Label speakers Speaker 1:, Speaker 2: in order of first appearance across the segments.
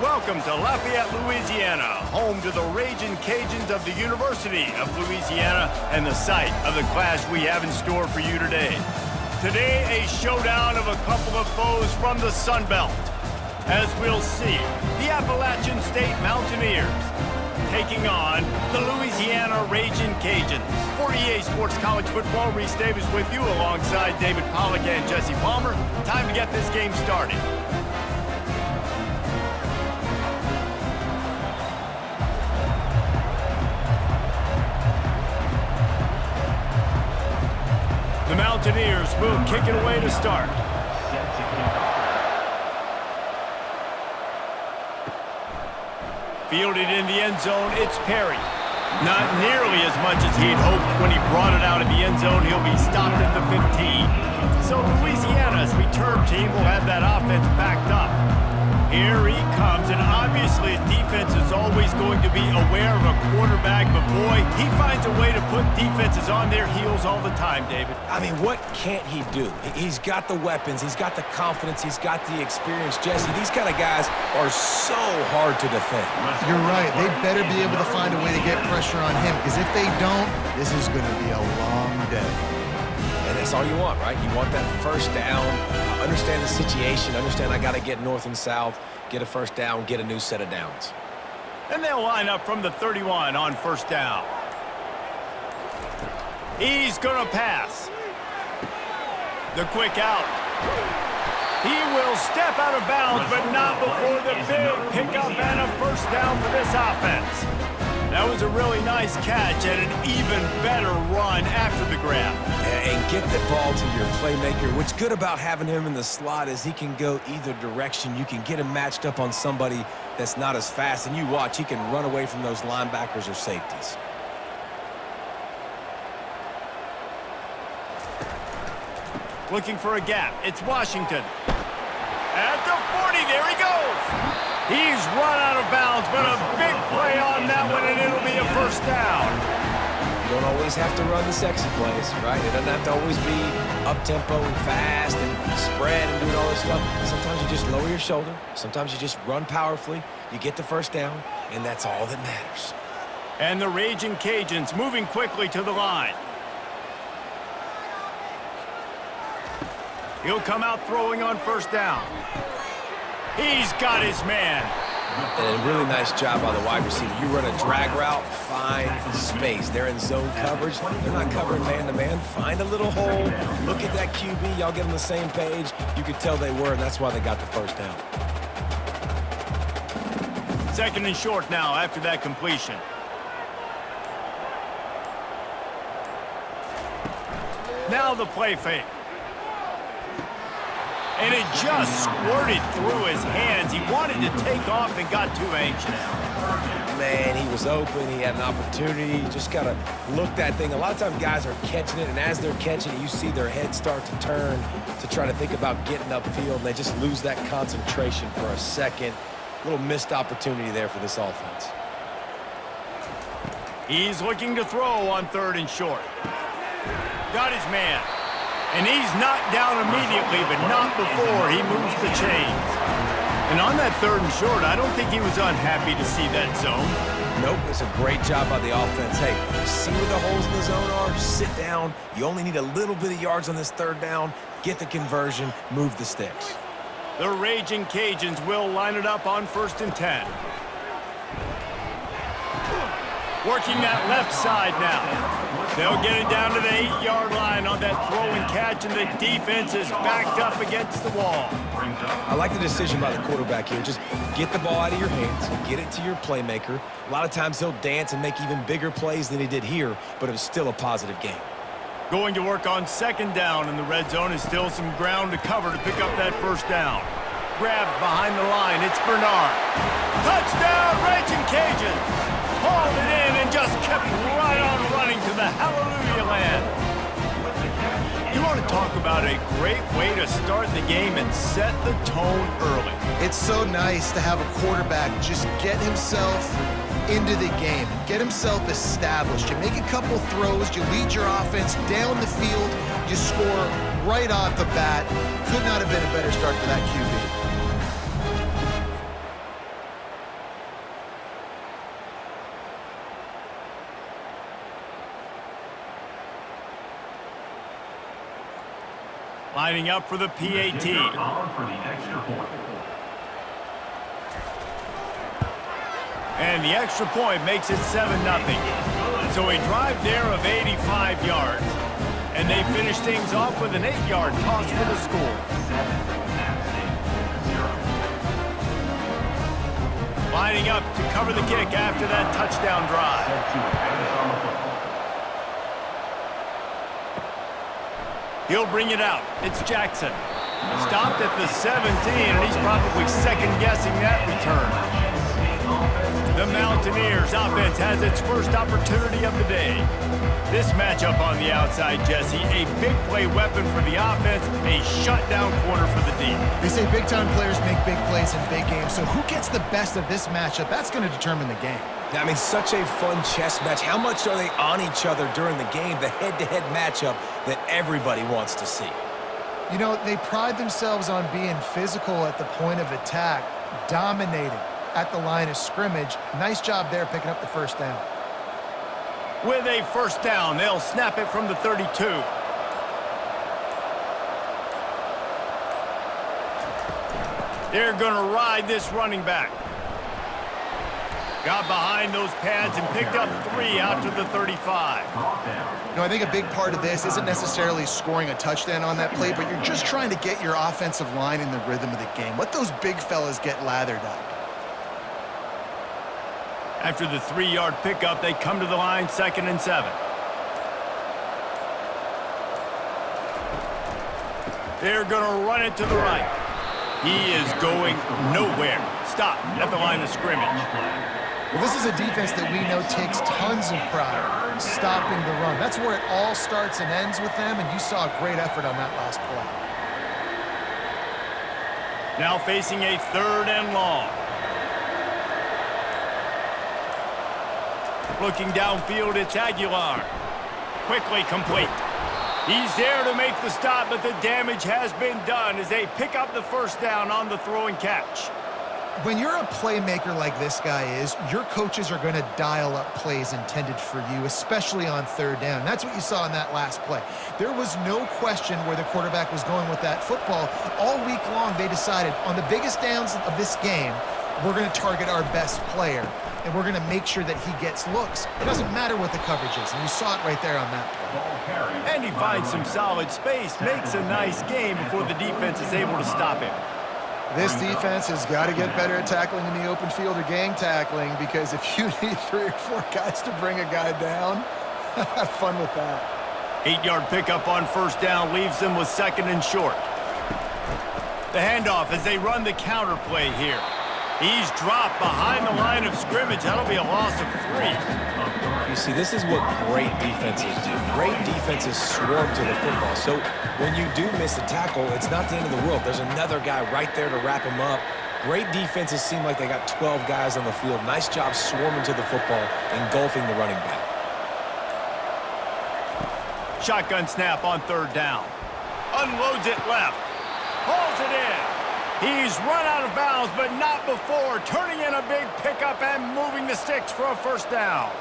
Speaker 1: Welcome to Lafayette, Louisiana, home to the Ragin Cajuns of the University of Louisiana and the site of the clash we have in store for you today. Today, a showdown of a couple of foes from the Sun Belt. As we'll see, the Appalachian State Mountaineers taking on the Louisiana Ragin Cajuns. For EA Sports College Football, Reese Davis with you alongside David Pollack and Jesse Palmer. Time to get this game started. The Mountaineers will kick it away to start. Fielded in the end zone, it's Perry. Not nearly as much as he'd hoped when he brought it out of the end zone. He'll be stopped at the 15. So Louisiana's return team will have that offense backed up. Here he comes, and obviously the defense is always going to be aware of a quarterback, but boy, he finds a way to put defenses on their heels all the time, David.
Speaker 2: I mean, what can't he do? He's got the weapons, he's got the confidence, he's got the experience. Jesse, these kind of guys are so hard to defend.
Speaker 3: You're right. They better be able to find a way to get pressure on him, because if they don't, this is going to be a long day.
Speaker 2: And that's all you want, right? You want that first down, understand the situation, understand I got to get north and south, get a first down, get a new set of downs.
Speaker 1: And they'll line up from the 31 on first down. He's going to pass. The quick out. He will step out of bounds, but not before the big pickup and a first down for this offense. That was a really nice catch and an even better run after the grab.
Speaker 2: And get the ball to your playmaker. What's good about having him in the slot is he can go either direction. You can get him matched up on somebody that's not as fast, and you watch, he can run away from those linebackers or safeties.
Speaker 1: Looking for a gap. It's Washington. At the 40, there he goes. He's run out of bounds, but a big play on that one, and it'll be a first down.
Speaker 2: You don't always have to run the sexy plays, right? It doesn't have to always be up-tempo and fast and spread and doing all this stuff. Sometimes you just lower your shoulder. Sometimes you just run powerfully. You get the first down, and that's all that matters.
Speaker 1: And the Ragin Cajuns moving quickly to the line. He'll come out throwing on first down. He's got his man.
Speaker 2: And a really nice job by the wide receiver. You run a drag route, find space. They're in zone coverage. They're not covering man-to-man. Find a little hole. Look at that QB. Y'all get on the same page. You could tell they were, and that's why they got the first down.
Speaker 1: Second and short now after that completion. Now the play fake. And it just squirted through his hands. He wanted to take off and got too anxious.
Speaker 2: Man, he was open. He had an opportunity. You just got to look that thing. A lot of times guys are catching it, and as they're catching it, you see their head start to turn to try to think about getting upfield, and they just lose that concentration for a second. A little missed opportunity there for this offense.
Speaker 1: He's looking to throw on third and short. Got his man. And he's knocked down immediately, but not before he moves the chains. And on that third and short, I don't think he was unhappy to see that zone.
Speaker 2: Nope, it's a great job by the offense. Hey, see where the holes in the zone are? Sit down. You only need a little bit of yards on this third down. Get the conversion, move the sticks.
Speaker 1: The Ragin Cajuns will line it up on first and 10. Working that left side now. They'll get it down to the 8-yard line on that throw and catch, and the defense is backed up against the wall.
Speaker 2: I like the decision by the quarterback here. Just get the ball out of your hands, get it to your playmaker. A lot of times he'll dance and make even bigger plays than he did here, but it was still a positive game.
Speaker 1: Going to work on second down in the red zone is still some ground to cover to pick up that first down. Grabbed behind the line, it's Bernard. Touchdown, Ragin Cajuns! Hauled it in and just kept right on running to the hallelujah land. You want to talk about a great way to start the game and set the tone early.
Speaker 3: It's so nice to have a quarterback just get himself into the game, get himself established. You make a couple throws, you lead your offense down the field, you score right off the bat. Could not have been a better start for that QB.
Speaker 1: Lining up for the PAT. And the extra point makes it 7-0. So a drive there of 85 yards. And they finish things off with an 8-yard toss for the score. Lining up to cover the kick after that touchdown drive. He'll bring it out. It's Jackson. Stopped at the 17, and he's probably second-guessing that return. The Mountaineers offense has its first opportunity of the day. This matchup on the outside, Jesse, a big play weapon for the offense, a shutdown corner for the D.
Speaker 3: They say big-time players make big plays in big games, so who gets the best of this matchup? That's going to determine the game.
Speaker 2: I mean, such a fun chess match. How much are they on each other during the game, the head-to-head matchup that everybody wants to see?
Speaker 3: You know, they pride themselves on being physical at the point of attack, dominating at the line of scrimmage. Nice job there picking up the first down.
Speaker 1: With a first down, they'll snap it from the 32. They're going to ride this running back. Got behind those pads and picked up 3 out to the 35.
Speaker 3: You know, I think a big part of this isn't necessarily scoring a touchdown on that play, but you're just trying to get your offensive line in the rhythm of the game. Let those big fellas get lathered up.
Speaker 1: After the 3-yard pickup, they come to the line, 2nd and 7. They're going to run it to the right. He is going nowhere. Stop at the line of scrimmage.
Speaker 3: Well, this is a defense that we know takes tons of pride stopping the run. That's where it all starts and ends with them, and you saw a great effort on that last play.
Speaker 1: Now facing a 3rd and long. Looking downfield, it's Aguilar. Quickly complete. He's there to make the stop, but the damage has been done as they pick up the first down on the throw and catch.
Speaker 3: When you're a playmaker like this guy is, your coaches are going to dial up plays intended for you, especially on 3rd down. That's what you saw in that last play. There was no question where the quarterback was going with that football. All week long, they decided on the biggest downs of this game, we're going to target our best player, and we're going to make sure that he gets looks. It doesn't matter what the coverage is, and you saw it right there on that play.
Speaker 1: And he finds some solid space, makes a nice game before the defense is able to stop him.
Speaker 3: This defense has got to get better at tackling in the open field or gang tackling, because if you need 3 or 4 guys to bring a guy down, have fun with that.
Speaker 1: 8-yard pickup on first down leaves them with 2nd and short. The handoff as they run the counter play here. He's dropped behind the line of scrimmage. That'll be a loss of 3.
Speaker 2: You see, this is what great defenses do. Great defenses swarm to the football. So when you do miss a tackle, it's not the end of the world. There's another guy right there to wrap him up. Great defenses seem like they got 12 guys on the field. Nice job swarming to the football, engulfing the running back.
Speaker 1: Shotgun snap on 3rd down. Unloads it left. Hauls it in. He's run out of bounds, but not before. Turning in a big pickup and moving the sticks for a first down.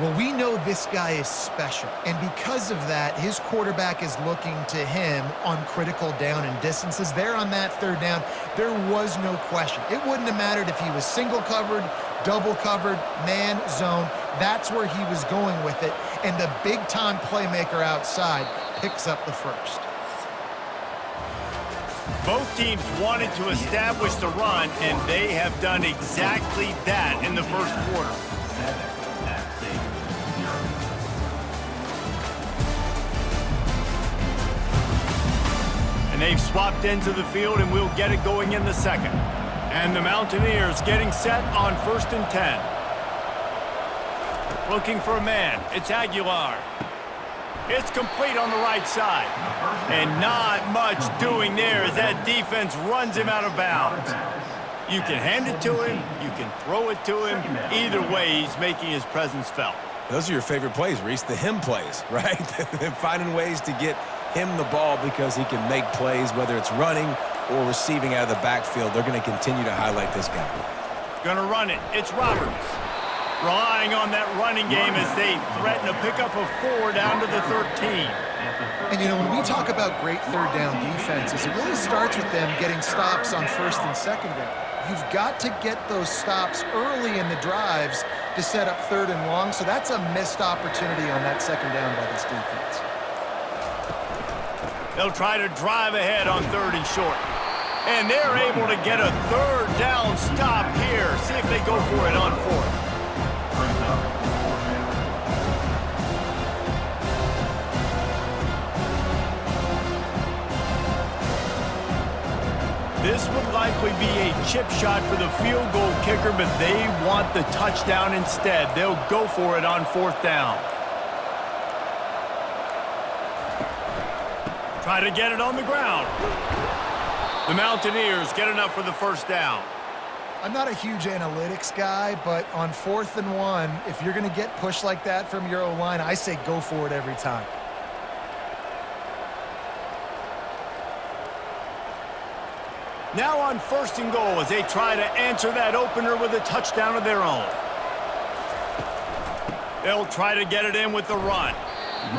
Speaker 3: Well, we know this guy is special, and because of that, his quarterback is looking to him on critical down and distances. There on that 3rd down, there was no question. It wouldn't have mattered if he was single covered, double covered, man, zone. That's where he was going with it, and the big-time playmaker outside picks up the first.
Speaker 1: Both teams wanted to establish the run, and they have done exactly that in the first quarter. And they've swapped into the field, and we'll get it going in the 2nd. And the Mountaineers getting set on 1st and 10. Looking for a man. It's Aguilar. It's complete on the right side. And not much doing there as that defense runs him out of bounds. You can hand it to him. You can throw it to him. Either way, he's making his presence felt.
Speaker 2: Those are your favorite plays, Reese, the him plays, right? Finding ways to get him the ball because he can make plays, whether it's running or receiving out of the backfield. They're going to continue to highlight this guy.
Speaker 1: Gonna run it. It's Roberts. Relying on that running game as they threaten a pickup of 4 down to the 13.
Speaker 3: And, you know, when we talk about great third down defenses, it really starts with them getting stops on first and second down. You've got to get those stops early in the drives to set up third and long, so that's a missed opportunity on that second down by this defense.
Speaker 1: They'll try to drive ahead on third and short. And they're able to get a third down stop here. See if they go for it on fourth. This would likely be a chip shot for the field goal kicker, but they want the touchdown instead. They'll go for it on fourth down. Try to get it on the ground. The Mountaineers get enough for the first down.
Speaker 3: I'm not a huge analytics guy, but on 4th and 1, if you're going to get pushed like that from your O-line, I say go for it every time.
Speaker 1: Now on 1st and goal as they try to answer that opener with a touchdown of their own. They'll try to get it in with the run.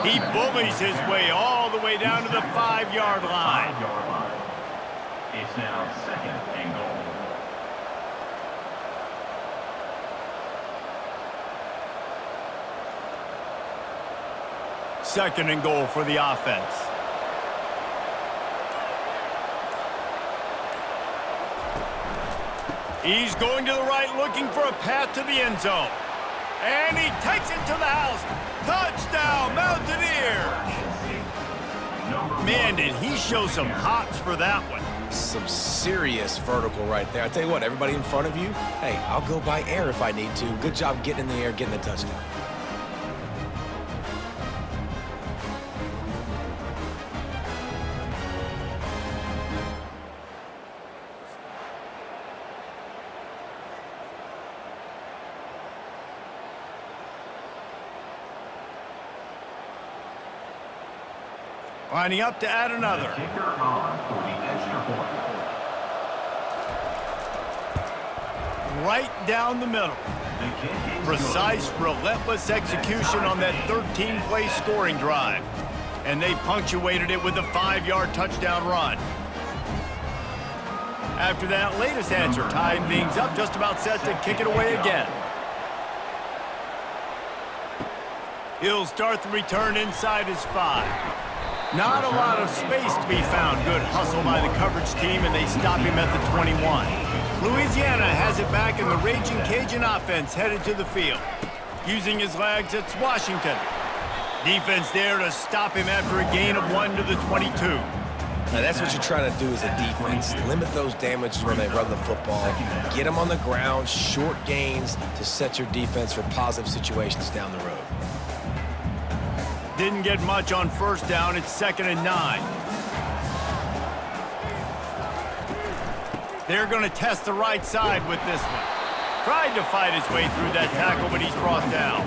Speaker 1: He bullies his way all the way down to the 5-yard line.
Speaker 4: It's now 2nd and goal.
Speaker 1: Second and goal for the offense. He's going to the right, looking for a path to the end zone. And he takes it to the house. Touchdown, Mountaineers! Man, did he show some hops for that one.
Speaker 2: Some serious vertical right there. I tell you what, everybody in front of you, hey, I'll go by air if I need to. Good job getting in the air, getting the touchdown.
Speaker 1: Lining up to add another.
Speaker 4: Kicker on for the extra point.
Speaker 1: Right down the middle. Precise, relentless execution on that 13-play scoring drive. And they punctuated it with a 5-yard touchdown run. After that latest answer tied things up, just about set to kick it away again. He'll start the return inside his 5. Not a lot of space to be found. Good hustle by the coverage team, and they stop him at the 21. Louisiana has it back, and the Ragin Cajun offense headed to the field. Using his legs, it's Washington. Defense there to stop him after a gain of 1 to the 22.
Speaker 2: Now that's what you're trying to do as a defense. Limit those damages when they run the football. Get them on the ground, short gains to set your defense for positive situations down the road.
Speaker 1: Didn't get much on first down. It's 2nd and 9. They're going to test the right side with this one. Tried to fight his way through that tackle, but he's brought down.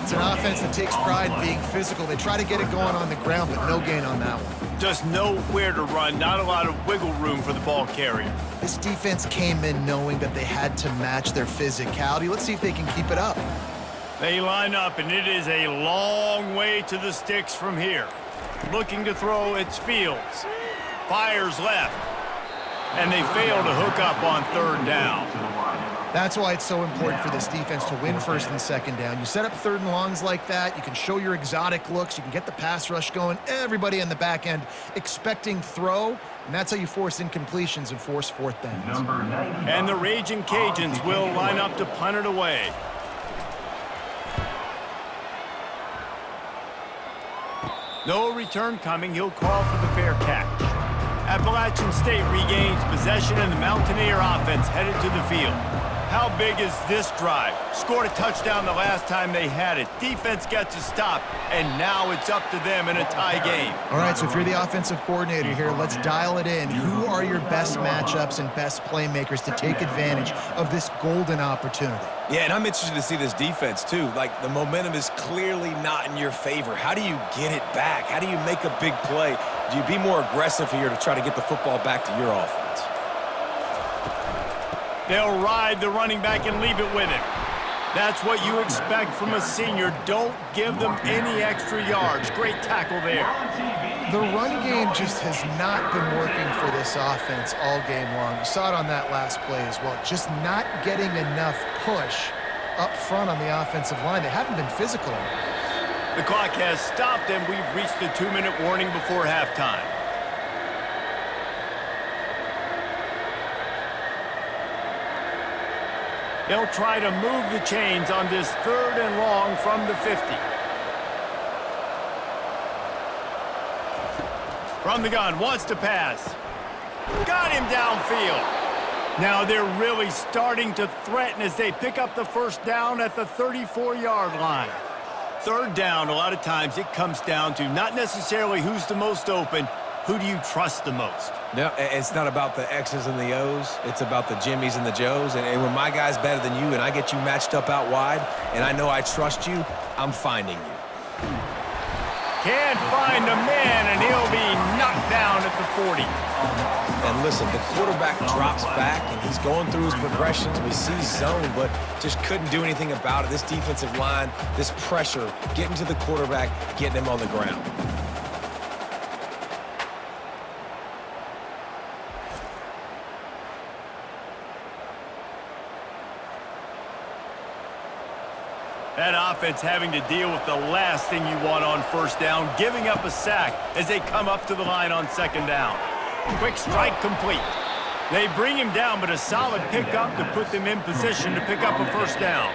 Speaker 3: It's an offense that takes pride in being physical. They try to get it going on the ground, but no gain on that one.
Speaker 1: Just nowhere to run. Not a lot of wiggle room for the ball carrier.
Speaker 3: This defense came in knowing that they had to match their physicality. Let's see if they can keep it up.
Speaker 1: They line up, and it is a long way to the sticks from here. Looking to throw, it's Fields. Fires left. And they fail to hook up on 3rd down.
Speaker 3: That's why it's so important for this defense to win 1st and 2nd down. You set up 3rd and longs like that, you can show your exotic looks, you can get the pass rush going, everybody on the back end expecting throw, and that's how you force incompletions and force 4th downs.
Speaker 1: And the Ragin Cajuns will line up to punt it away. No return coming. He'll call for the fair catch. Appalachian State regains possession, and the Mountaineer offense headed to the field. How big is this drive? Scored a touchdown the last time they had it. Defense gets a stop, and now it's up to them in a tie game.
Speaker 3: All right, so if you're the offensive coordinator here, let's dial it in. Who are your best matchups and best playmakers to take advantage of this golden opportunity?
Speaker 2: Yeah, and I'm interested to see this defense, too. Like, the momentum is clearly not in your favor. How do you get it back? How do you make a big play? Do you be more aggressive here to try to get the football back to your offense?
Speaker 1: They'll ride the running back and leave it with him. That's what you expect from a senior. Don't give them any extra yards. Great tackle there.
Speaker 3: The run game just has not been working for this offense all game long. You saw it on that last play as well. Just not getting enough push up front on the offensive line. They haven't been physical enough.
Speaker 1: The clock has stopped, and we've reached the 2-minute warning before halftime. They'll try to move the chains on this 3rd and long from the 50. From the gun, wants to pass. Got him downfield. Now they're really starting to threaten as they pick up the first down at the 34-yard line. 3rd down, a lot of times it comes down to not necessarily who's the most open, who do you trust the most?
Speaker 2: No, it's not about the X's and the O's. It's about the Jimmys and the Joes. And when my guy's better than you and I get you matched up out wide and I know I trust you, I'm finding you.
Speaker 1: Can't find a man, and he'll be knocked down at the 40.
Speaker 2: And listen, the quarterback drops back, and he's going through his progressions. We see zone, but just couldn't do anything about it. This defensive line, this pressure, getting to the quarterback, getting him on the ground.
Speaker 1: That offense having to deal with the last thing you want on 1st down, giving up a sack as they come up to the line on 2nd down. Quick strike complete. They bring him down, but a solid pickup to put them in position to pick up a 1st down.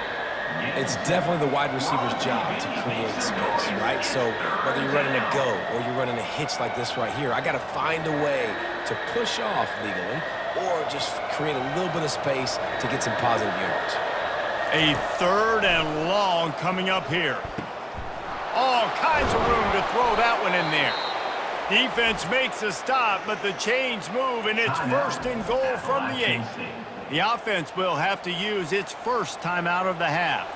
Speaker 2: It's definitely the wide receiver's job to create space, right? So whether you're running a go or you're running a hitch like this right here, I got to find a way to push off legally or just create a little bit of space to get some positive yards.
Speaker 1: A 3rd and long coming up here. All kinds of room to throw that one in there. Defense makes a stop, but the chains move, and it's 1st and goal from the 8. The offense will have to use its first timeout of the half.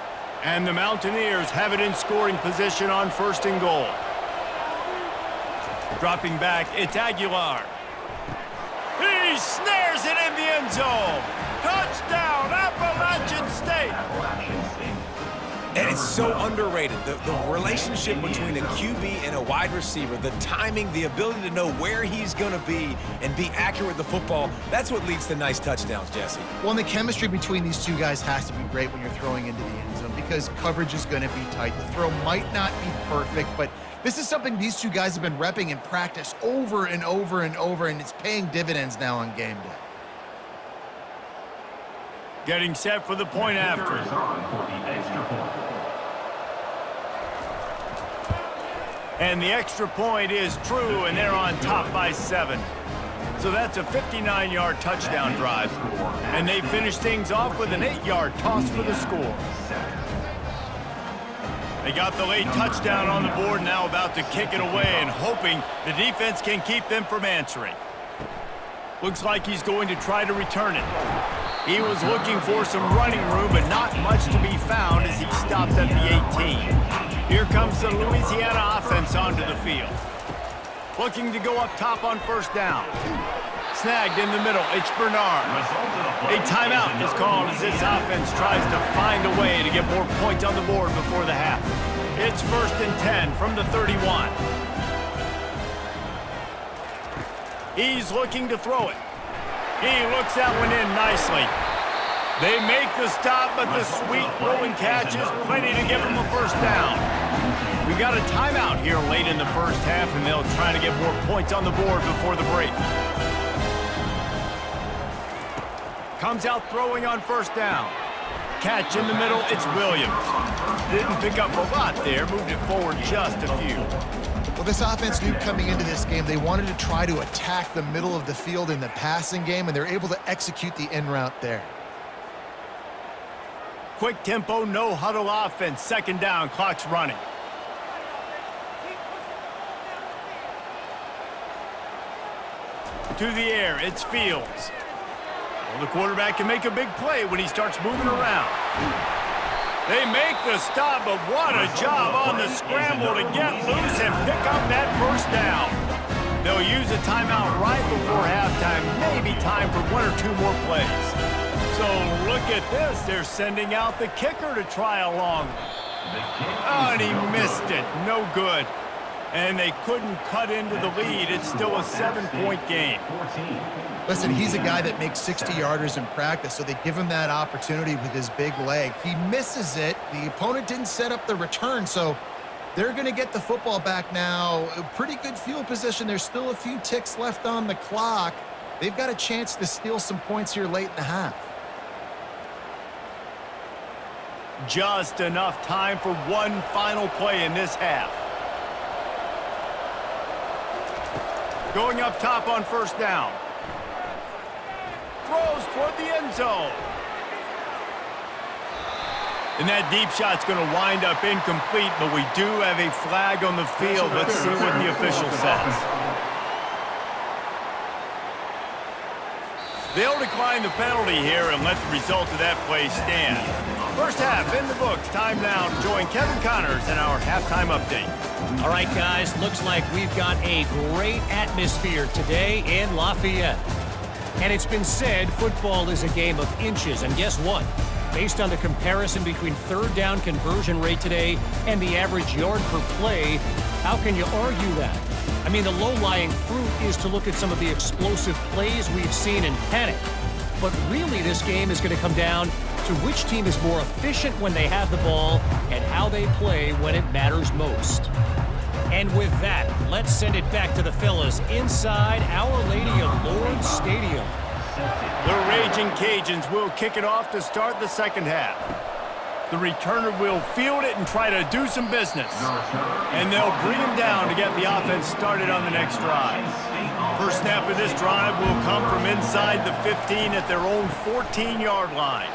Speaker 1: And the Mountaineers have it in scoring position on 1st and goal. Dropping back, it's Aguilar. He snares it in the end zone. Touchdown, Appalachian State.
Speaker 2: And it's so underrated. The relationship between a QB and a wide receiver, the timing, the ability to know where he's going to be and be accurate with the football, that's what leads to nice touchdowns, Jesse.
Speaker 3: Well, and the chemistry between these two guys has to be great when you're throwing into the end zone because coverage is going to be tight. The throw might not be perfect, but this is something these two guys have been repping in practice over and over and over, and it's paying dividends now on game day.
Speaker 1: Getting set for the point after. And the extra point is true, and they're on top by 7. So that's a 59-yard touchdown drive. And they finish things off with an 8-yard toss for the score. They got the late touchdown on the board, now about to kick it away and hoping the defense can keep them from answering. Looks like he's going to try to return it. He was looking for some running room, but not much to be found as he stopped at the 18. Here comes the Louisiana offense onto the field. Looking to go up top on 1st down. Snagged in the middle, it's Bernard. A timeout is called as this offense tries to find a way to get more points on the board before the half. It's 1st and 10 from the 31. He's looking to throw it. He looks that one in nicely. They make the stop, but the sweet throwing catch is plenty to give them a 1st down. We've got a timeout here late in the 1st half, and they'll try to get more points on the board before the break. Comes out throwing on 1st down. Catch in the middle, it's Williams. Didn't pick up a lot there, moved it forward just a few.
Speaker 3: Well, this offense knew coming into this game they wanted to try to attack the middle of the field in the passing game, and they're able to execute the in route there.
Speaker 1: Quick tempo, no huddle offense. 2nd down, clock's running. To the air, it's Fields. Well, the quarterback can make a big play when he starts moving around. They make the stop, but what a job on the scramble to get loose and pick up that 1st down. They'll use a timeout right before halftime, maybe time for 1 or 2 more plays. So look at this. They're sending out the kicker to try a long one. Oh, and he missed it. No good. And they couldn't cut into the lead. It's still a 7-point game.
Speaker 3: Listen, he's a guy that makes 60-yarders in practice, so they give him that opportunity with his big leg. He misses it. The opponent didn't set up the return, so they're going to get the football back now. A pretty good field position. There's still a few ticks left on the clock. They've got a chance to steal some points here late in the half.
Speaker 1: Just enough time for one final play in this half. Going up top on first down. Throws toward the end zone. And that deep shot's going to wind up incomplete, but we do have a flag on the field. Let's see what the official says. They'll decline the penalty here and let the result of that play stand. First half in the books. Time now to join Kevin Connors in our halftime update.
Speaker 5: All right, guys, looks like we've got a great atmosphere today in Lafayette. And it's been said football is a game of inches, and guess what? Based on the comparison between third down conversion rate today and the average yard per play, how can you argue that? I mean, the low-lying fruit is to look at some of the explosive plays we've seen and panic. But really, this game is going to come down to which team is more efficient when they have the ball and how they play when it matters most. And with that, let's send it back to the fellas inside Our Lady of Lourdes Stadium.
Speaker 1: The Ragin Cajuns will kick it off to start the second half. The returner will field it and try to do some business. And they'll bring him down to get the offense started on the next drive. First snap of this drive will come from inside the 15 at their own 14-yard line.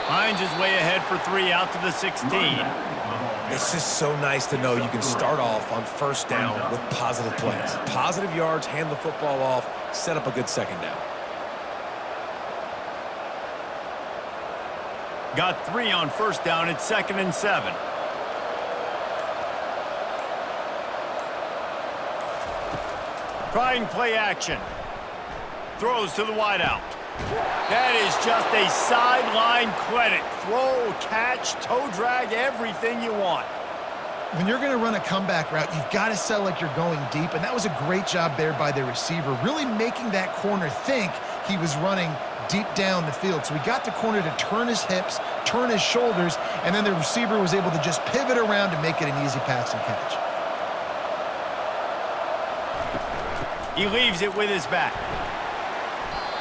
Speaker 1: Hines is way ahead for 3 out to the 16.
Speaker 2: It's just so nice to know you can start off on first down with positive plays. Positive yards, hand the football off, set up a good second down.
Speaker 1: Got 3 on first down. It's 2nd and 7. Trying play action. Throws to the wideout. That is just a sideline credit. Throw, catch, toe drag, everything you want.
Speaker 3: When you're going to run a comeback route, you've got to sell like you're going deep, and that was a great job there by the receiver, really making that corner think he was running deep down the field. So he got the corner to turn his hips, turn his shoulders, and then the receiver was able to just pivot around and make it an easy pass and catch.
Speaker 1: He leaves it with his back.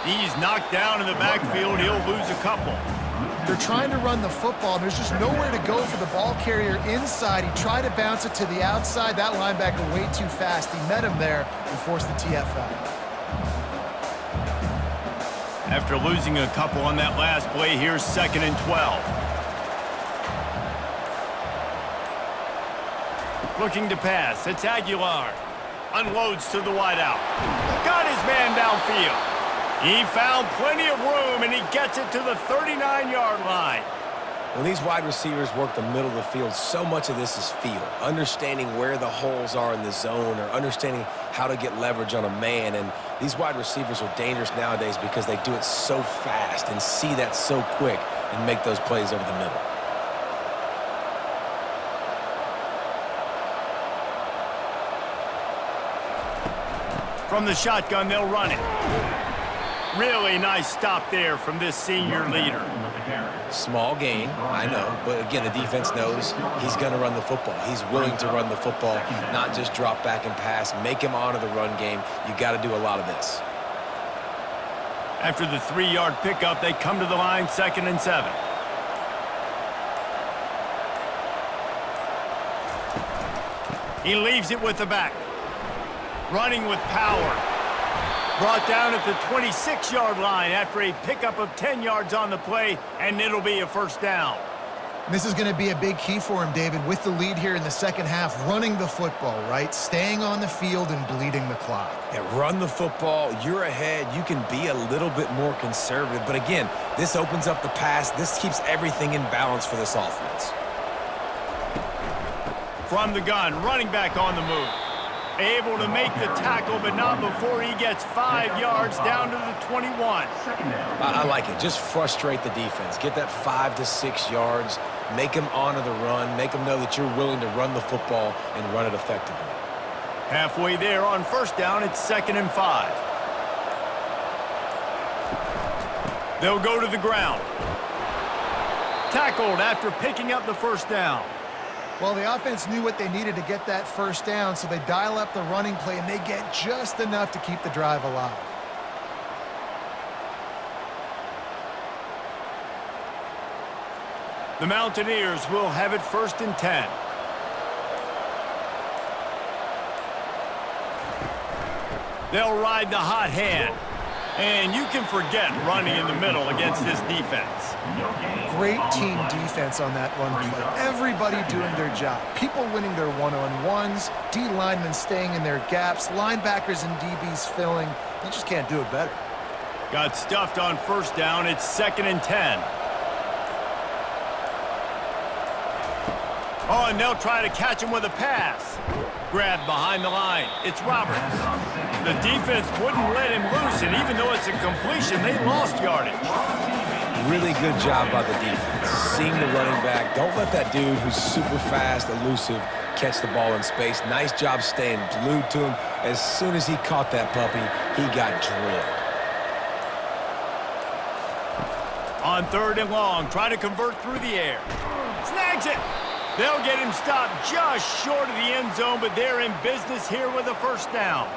Speaker 1: He's knocked down in the backfield. He'll lose a couple.
Speaker 3: They're trying to run the football. There's just nowhere to go for the ball carrier inside. He tried to bounce it to the outside. That linebacker way too fast. He met him there and forced the TFL.
Speaker 1: After losing a couple on that last play, here's 2nd and 12. Looking to pass. It's Aguilar. Unloads to the wideout. Got his man downfield. He found plenty of room, and he gets it to the 39-yard line.
Speaker 2: When these wide receivers work the middle of the field, so much of this is feel. Understanding where the holes are in the zone or understanding how to get leverage on a man. And these wide receivers are dangerous nowadays because they do it so fast and see that so quick and make those plays over the middle.
Speaker 1: From the shotgun, they'll run it. Really nice stop there from this senior leader.
Speaker 2: Small gain, I know, but again, the defense knows he's going to run the football. He's willing to run the football, not just drop back and pass, make him honor the run game. You got to do a lot of this.
Speaker 1: After the 3-yard pickup, they come to the line, 2nd and 7. He leaves it with the back. Running with power. Brought down at the 26-yard line after a pickup of 10 yards on the play, and it'll be a first down.
Speaker 3: This is going to be a big key for him, David, with the lead here in the second half, running the football, right? Staying on the field and bleeding the clock.
Speaker 2: Yeah, run the football. You're ahead. You can be a little bit more conservative. But again, this opens up the pass. This keeps everything in balance for this offense.
Speaker 1: From the gun, running back on the move. Able to make the tackle, but not before he gets 5 yards down to the 21.
Speaker 4: Second down.
Speaker 2: I like it. Just frustrate the defense. Get that 5 to 6 yards. Make them honor the run. Make them know that you're willing to run the football and run it effectively.
Speaker 1: Halfway there on first down, it's 2nd and 5. They'll go to the ground. Tackled after picking up the first down.
Speaker 3: Well, the offense knew what they needed to get that first down, so they dial up the running play, and they get just enough to keep the drive alive.
Speaker 1: The Mountaineers will have it 1st and 10. They'll ride the hot hand. And you can forget running in the middle against this defense.
Speaker 3: Great team defense on that run play. Everybody doing their job. People winning their one-on-ones, D linemen staying in their gaps, linebackers and DBs filling. You just can't do it better.
Speaker 1: Got stuffed on first down. It's 2nd and 10. Oh, and they'll try to catch him with a pass. Grabbed behind the line. It's Roberts. The defense wouldn't let him loose, and even though it's a completion, they lost yardage.
Speaker 2: Really good job by the defense. Seeing the running back. Don't let that dude who's super fast, elusive, catch the ball in space. Nice job staying glued to him. As soon as he caught that puppy, he got drilled.
Speaker 1: On 3rd and long, try to convert through the air. Snags it. They'll get him stopped just short of the end zone, but they're in business here with a first down.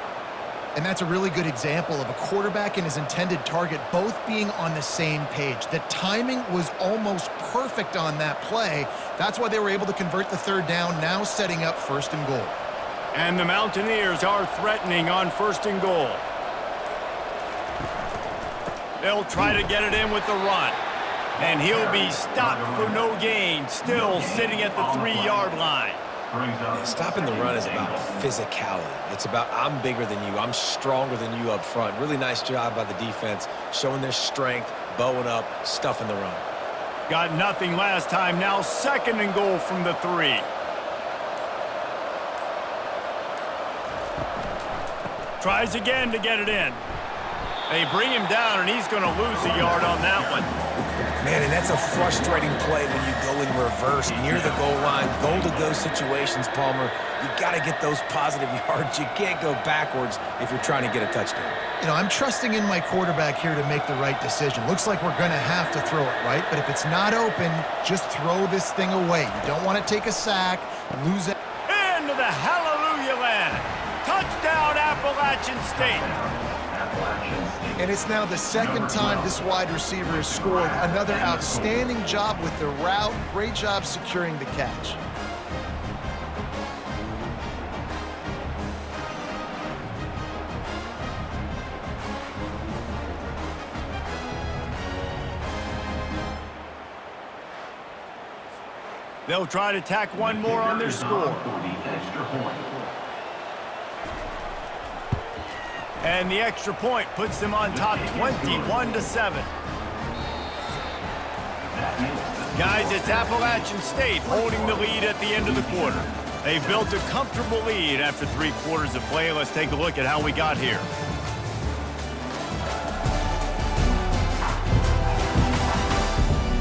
Speaker 3: And that's a really good example of a quarterback and his intended target both being on the same page. The timing was almost perfect on that play. That's why they were able to convert the 3rd down, now setting up 1st and goal.
Speaker 1: And the Mountaineers are threatening on 1st and goal. They'll try to get it in with the run. And he'll be stopped for no gain, still sitting at the 3-yard line.
Speaker 2: Yeah, stopping the run is about physicality. It's about I'm bigger than you. I'm stronger than you up front. Really nice job by the defense, showing their strength, bowing up, stuffing the run.
Speaker 1: Got nothing last time. Now 2nd and goal from the 3. Tries again to get it in. They bring him down, and he's going to lose a yard on that one.
Speaker 2: Man, and that's a frustrating play when you go in reverse near the goal line. Goal-to-go situations, Palmer. You got to get those positive yards. You can't go backwards if you're trying to get a touchdown.
Speaker 3: You know, I'm trusting in my quarterback here to make the right decision. Looks like we're going to have to throw it, right? But if it's not open, just throw this thing away. You don't want to take a sack, lose it.
Speaker 1: Into the hallelujah land. Touchdown, Appalachian State.
Speaker 3: And it's now the 2nd time this wide receiver has scored. Another outstanding job with the route. Great job securing the catch.
Speaker 1: They'll try to tack one more on their score. And the extra point puts them on top 21-7. Guys, it's Appalachian State holding the lead at the end of the quarter. They've built a comfortable lead after 3 quarters of play. Let's take a look at how we got here.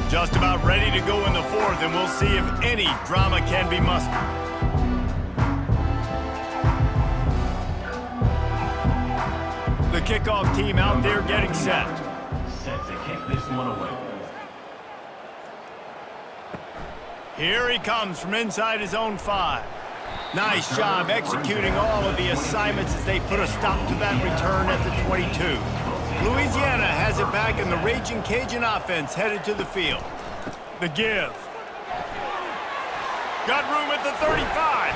Speaker 1: Just about ready to go in the 4th, and we'll see if any drama can be mustered. The kickoff team out there getting set.
Speaker 4: Set to kick this one away.
Speaker 1: Here he comes from inside his own 5. Nice job executing all of the assignments as they put a stop to that return at the 22. Louisiana has it back, and the Ragin Cajun offense headed to the field. The give. Got room at the 35.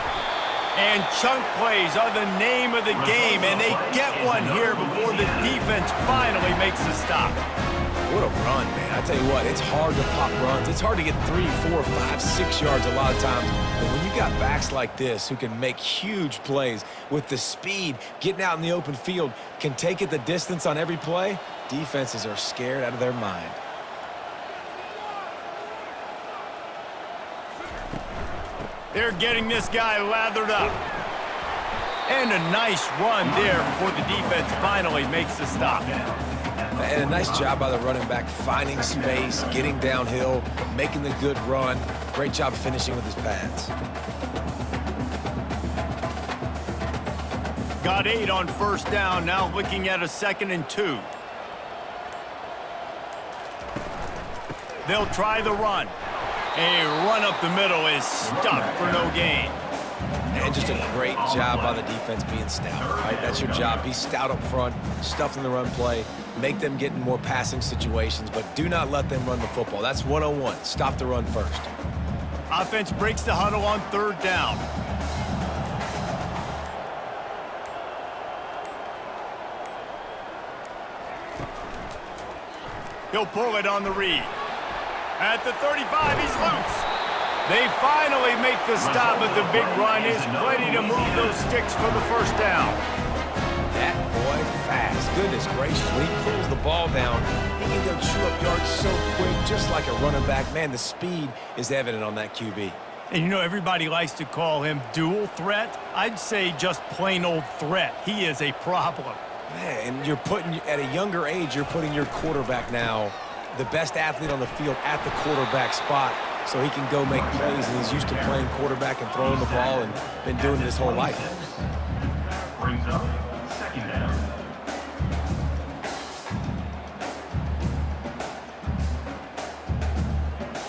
Speaker 1: And chunk plays are the name of the game, and they get one here before the defense finally makes the stop.
Speaker 2: What a run, man. I tell you what, it's hard to pop runs. It's hard to get 3, 4, 5, 6 yards a lot of times. But when you got backs like this who can make huge plays with the speed, getting out in the open field, can take it the distance on every play, defenses are scared out of their mind.
Speaker 1: They're getting this guy lathered up. And a nice run there before the defense finally makes the stop.
Speaker 2: And a nice job by the running back, finding space, getting downhill, making the good run. Great job finishing with his pads.
Speaker 1: Got 8 on first down, now looking at a 2nd and 2. They'll try the run. A run up the middle is stuffed for no gain.
Speaker 2: And just a great job by the defense being stout, right? That's your job. Be stout up front, stuff in the run play, make them get in more passing situations, but do not let them run the football. That's 101. Stop the run first.
Speaker 1: Offense breaks the huddle on 3rd down. He'll pull it on the read. At the 35, he's loose. They finally make the stop, but the big run is plenty to move those sticks for the first down.
Speaker 2: That boy fast. Goodness gracious, when he pulls the ball down, he can go chew up yards so quick, just like a running back. Man, the speed is evident on that QB.
Speaker 1: And you know, everybody likes to call him dual threat. I'd say just plain old threat. He is a problem.
Speaker 2: Man, and you're putting, at a younger age, you're putting your quarterback now, the best athlete on the field, at the quarterback spot, so he can go make plays, and he's used to playing quarterback and throwing the ball and been doing it his whole life.
Speaker 4: Brings up 2nd down.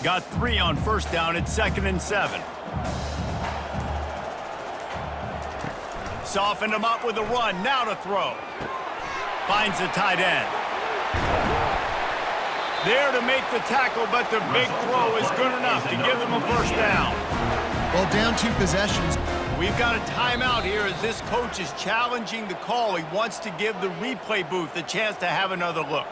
Speaker 1: Got 3 on first down at 2nd and 7. Softened him up with a run, now to throw. Finds the tight end. There to make the tackle, but the big throw is good enough to give them a first down.
Speaker 3: Well, down 2 possessions.
Speaker 1: We've got a timeout here as this coach is challenging the call. He wants to give the replay booth a chance to have another look.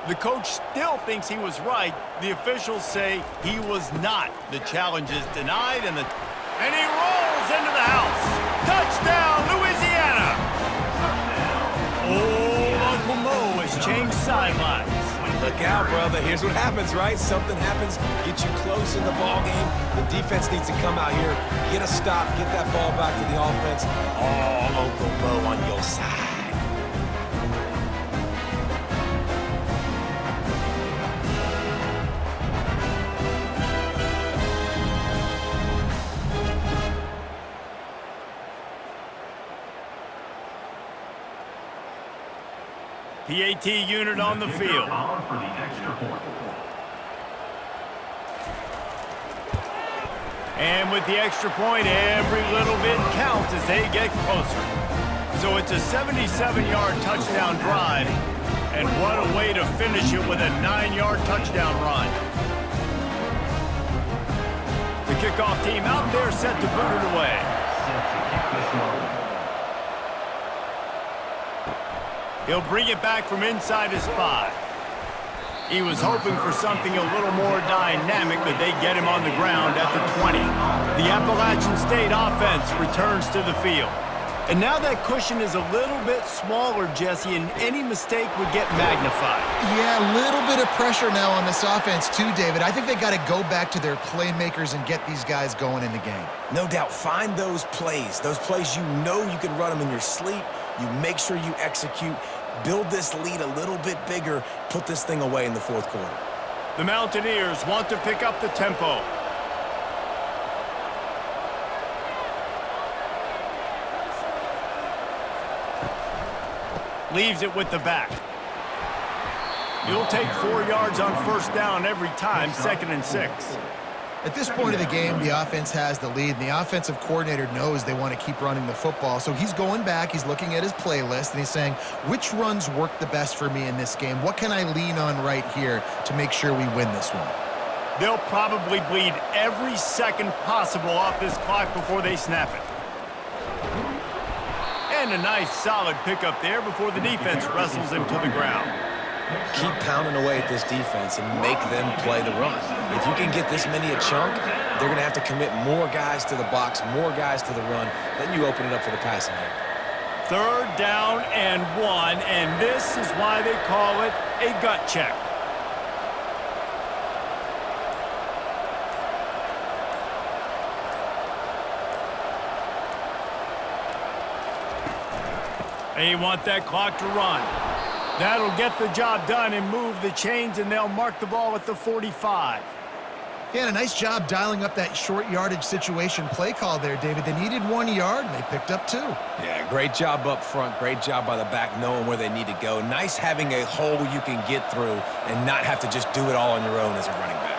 Speaker 1: The coach still thinks he was right. The officials say he was not. The challenge is denied, and he rolls into the house. Touchdown, Louisiana! Oh, Uncle Mo has changed sidelines.
Speaker 2: Look out, brother. Here's what happens, right? Something happens, get you close in the ball game. The defense needs to come out here, get a stop, get that ball back to the offense. Oh, Uncle Mo on your side.
Speaker 1: PAT unit on the field.
Speaker 4: For the extra point.
Speaker 1: And with the extra point, every little bit counts as they get closer. So it's a 77-yard touchdown drive. And what a way to finish it with a 9-yard touchdown run. The kickoff team out there set to boot it away.
Speaker 4: Set to kick this one.
Speaker 1: He'll bring it back from inside his 5. He was hoping for something a little more dynamic, but they get him on the ground at the 20. The Appalachian State offense returns to the field. And now that cushion is a little bit smaller, Jesse, and any mistake would get magnified.
Speaker 3: Yeah, a little bit of pressure now on this offense too, David. I think they got to go back to their playmakers and get these guys going in the game.
Speaker 2: No doubt, find those plays you know you can run them in your sleep. You make sure you execute, build this lead a little bit bigger, put this thing away in the 4th quarter.
Speaker 1: The Mountaineers want to pick up the tempo. Leaves it with the back. He'll take 4 yards on first down every time, 2nd and 6.
Speaker 3: At this point of the game, the offense has the lead, and the offensive coordinator knows they want to keep running the football. So he's going back, he's looking at his playlist, and he's saying, which runs work the best for me in this game? What can I lean on right here to make sure we win this one?
Speaker 1: They'll probably bleed every second possible off this clock before they snap it. And a nice solid pickup there before the defense wrestles him to the ground.
Speaker 2: Keep pounding away at this defense and make them play the run. If you can get this many a chunk, they're going to have to commit more guys to the box, more guys to the run. Then you open it up for the passing game.
Speaker 1: 3rd down and 1, and this is why they call it a gut check. They want that clock to run. That'll get the job done and move the chains, and they'll mark the ball at the 45.
Speaker 3: Yeah, and a nice job dialing up that short yardage situation play call there, David. They needed 1 yard, and they picked up 2.
Speaker 2: Yeah, great job up front. Great job by the back knowing where they need to go. Nice having a hole you can get through and not have to just do it all on your own as a running back.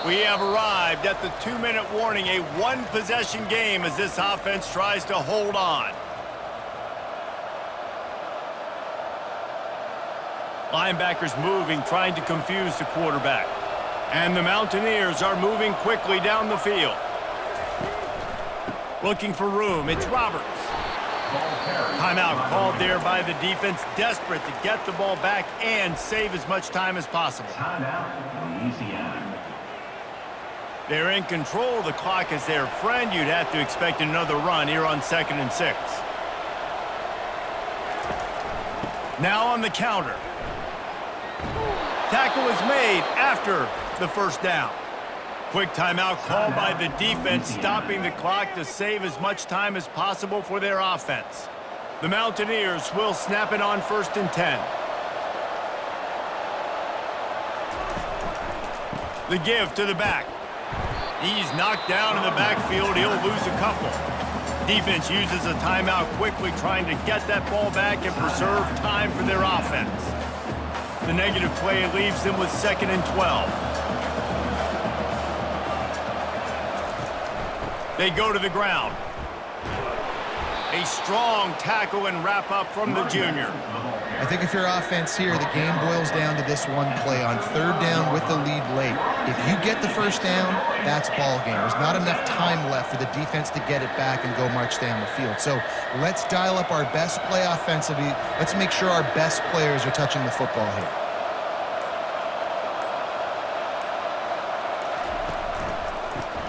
Speaker 1: We have arrived at the 2-minute warning, a one-possession game as this offense tries to hold on. Linebackers moving, trying to confuse the quarterback. And the Mountaineers are moving quickly down the field. Looking for room, it's Roberts. Timeout called there by the defense, desperate to get the ball back and save as much time as possible.
Speaker 4: Timeout, Louisiana.
Speaker 1: They're in control. The clock is their friend. You'd have to expect another run here on 2nd and 6. Now on the counter. Tackle is made after the first down. Quick timeout called by the defense, stopping the clock to save as much time as possible for their offense. The Mountaineers will snap it on 1st and 10. The give to the back. He's knocked down in the backfield. He'll lose a couple. Defense uses a timeout quickly, trying to get that ball back and preserve time for their offense. The negative play leaves them with 2nd and 12. They go to the ground. A strong tackle and wrap up from the junior.
Speaker 3: I think if you're offense here, the game boils down to this one play on 3rd down with the lead late. If you get the first down, that's ball game. There's not enough time left for the defense to get it back and go march down the field. So let's dial up our best play offensively. Let's make sure our best players are touching the football here.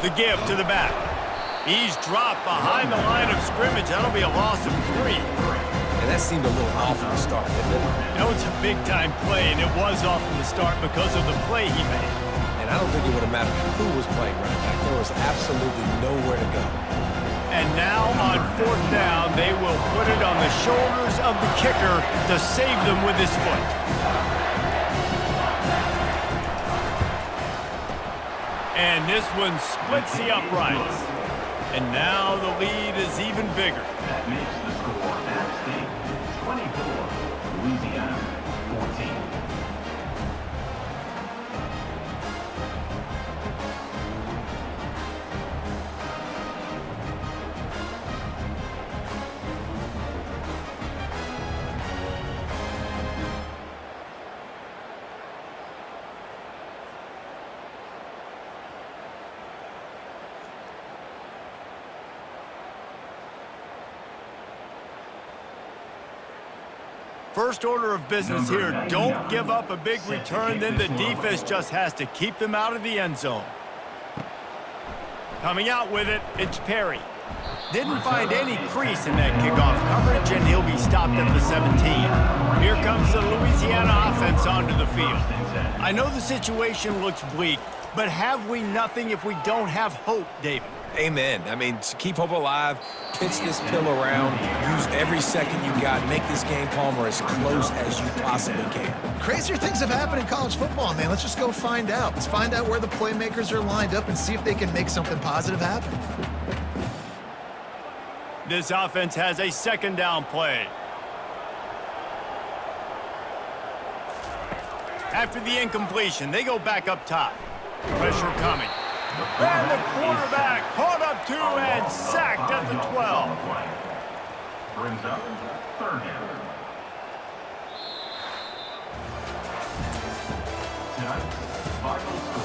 Speaker 1: The give to the back. He's dropped behind the line of scrimmage. That'll be a loss of 3.
Speaker 2: And that seemed a little off from the start, didn't it?
Speaker 1: That was a big-time play, and it was off from the start because of the play he made.
Speaker 2: And I don't think it would have mattered who was playing running back. There was absolutely nowhere to go.
Speaker 1: And now on 4th down, they will put it on the shoulders of the kicker to save them with his foot. And this one splits the uprights. And now the lead is even bigger.
Speaker 4: That makes the score App State 24, Louisiana 14.
Speaker 1: First order of business here, don't give up a big return, then the defense just has to keep them out of the end zone. Coming out with it, it's Perry. Didn't find any crease in that kickoff coverage, and he'll be stopped at the 17. Here comes the Louisiana offense onto the field. I know the situation looks bleak, but have we nothing if we don't have hope, David?
Speaker 2: Amen. I mean, keep hope alive, pitch this pill around, use every second you got, make this game calm or as close as you possibly can.
Speaker 3: Crazier things have happened in college football, man. Let's just go find out. Let's find out where the playmakers are lined up and see if they can make something positive happen.
Speaker 1: This offense has a 2nd down play. After the incompletion, they go back up top. Pressure coming. And the quarterback caught up 2 and sacked at the 12.
Speaker 4: Brings up 3rd down. Tonight's final